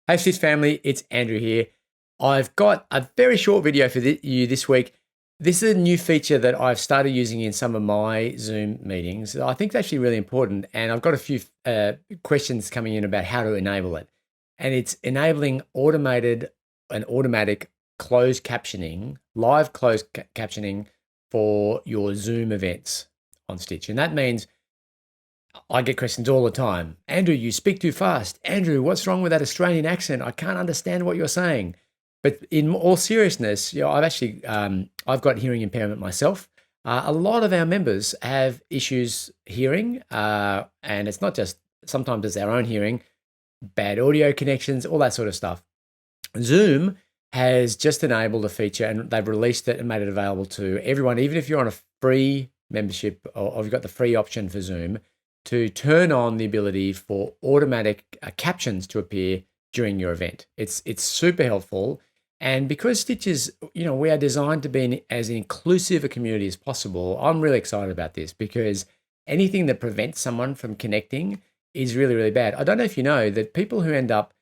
Hey Stitch family, it's Andrew here. I've got a very short video for you this week. This is a new feature that I've started using in some of my Zoom meetings. I think it's actually really important, and I've got a few questions coming in about how to enable it. And it's enabling automated and automatic closed captioning, live closed captioning for your Zoom events on Stitch. And that means I get questions all the time. Andrew, you speak too fast. Andrew, what's wrong with that Australian accent? I can't understand what you're saying. But in all seriousness, I've actually I've got hearing impairment myself. A lot of our members have issues hearing, and it's not just sometimes it's our own hearing, bad audio connections, all that sort of stuff. Zoom has just enabled a feature, and they've released it and made it available to everyone, even if you're on a free membership or you've got the free option for Zoom, to turn on the ability for automatic captions to appear during your event. It's super helpful. And because Stitch is, we are designed to be as inclusive a community as possible, I'm really excited about this because anything that prevents someone from connecting is really, really bad. I don't know if you know that people who end up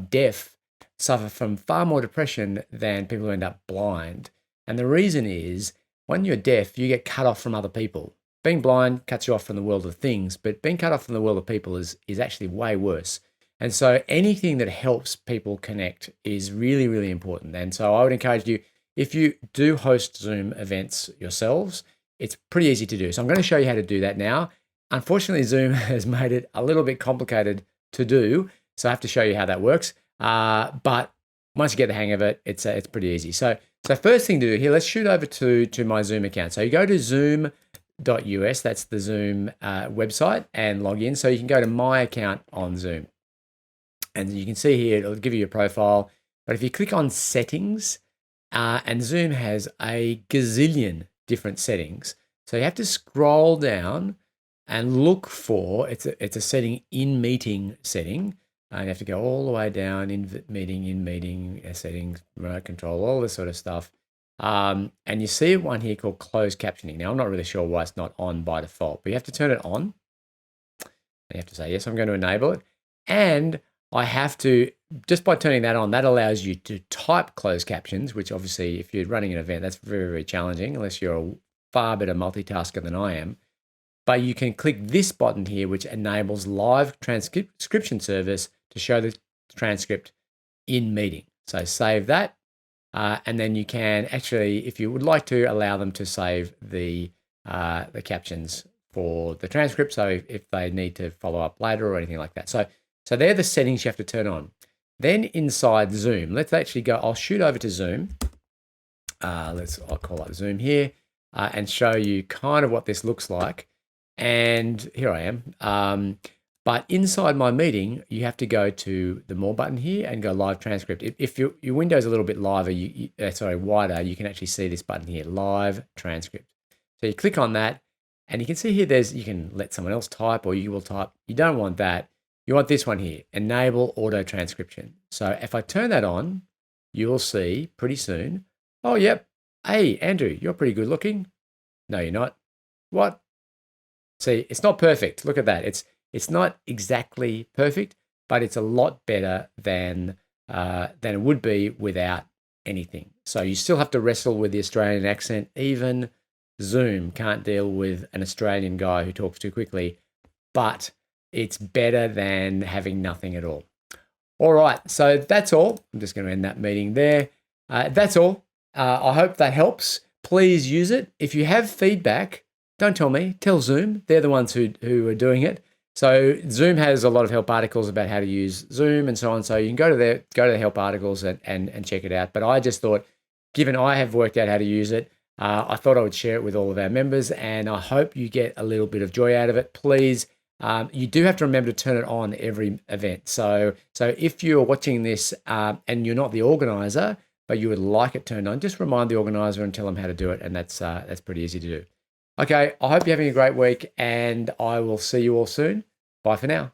deaf suffer from far more depression than people who end up blind. And the reason is when you're deaf, you get cut off from other people. Being blind cuts you off from the world of things, but being cut off from the world of people is actually way worse. And so anything that helps people connect is really, really important. And so I would encourage you, if you do host Zoom events yourselves, it's pretty easy to do. So I'm going to show you how to do that now. Unfortunately, Zoom has made it a little bit complicated to do, so I have to show you how that works. But once you get the hang of it, it's pretty easy. So first thing to do here, let's shoot over to my Zoom account. So you go to Zoom.us, that's the Zoom website, and log in. So you can go to my account on Zoom. And you can see here, it'll give you a profile. But if you click on settings, and Zoom has a gazillion different settings. So you have to scroll down and look for, it's a setting in meeting setting. And you have to go all the way down in meeting settings, remote control, all this sort of stuff. And you see one here called closed captioning. Now, I'm not really sure why it's not on by default, but you have to turn it on. And you have to say, yes, I'm going to enable it. And I have to, just by turning that on, that allows you to type closed captions, which obviously if you're running an event, that's very, very challenging unless you're a far better multitasker than I am. But you can click this button here, which enables live transcription service to show the transcript in meeting. So save that. And then you can actually, if you would like to, allow them to save the captions for the transcript. So if they need to follow up later or anything like that. So they're the settings you have to turn on. Then inside Zoom, let's actually go, I'll shoot over to Zoom. I'll call up Zoom here and show you kind of what this looks like. And here I am. But inside my meeting, you have to go to the More button here and go Live Transcript. If your window's a little bit wider, you can actually see this button here, Live Transcript. So you click on that, and you can see here, you can let someone else type, or you will type. You don't want that. You want this one here, Enable Auto Transcription. So if I turn that on, you will see pretty soon, oh, yep, hey, Andrew, you're pretty good looking. No, you're not. What? See, it's not perfect. Look at that. It's not exactly perfect, but it's a lot better than it would be without anything. So you still have to wrestle with the Australian accent. Even Zoom can't deal with an Australian guy who talks too quickly, but it's better than having nothing at all. All right, so that's all. I'm just going to end that meeting there. That's all. I hope that helps. Please use it. If you have feedback, don't tell me, tell Zoom. They're the ones who are doing it. So Zoom has a lot of help articles about how to use Zoom and so on. So you can go to the help articles and check it out. But I just thought, given I have worked out how to use it, I thought I would share it with all of our members, and I hope you get a little bit of joy out of it. Please, you do have to remember to turn it on every event. So if you're watching this and you're not the organizer, but you would like it turned on, just remind the organizer and tell them how to do it, and that's pretty easy to do. Okay, I hope you're having a great week, and I will see you all soon. Bye for now.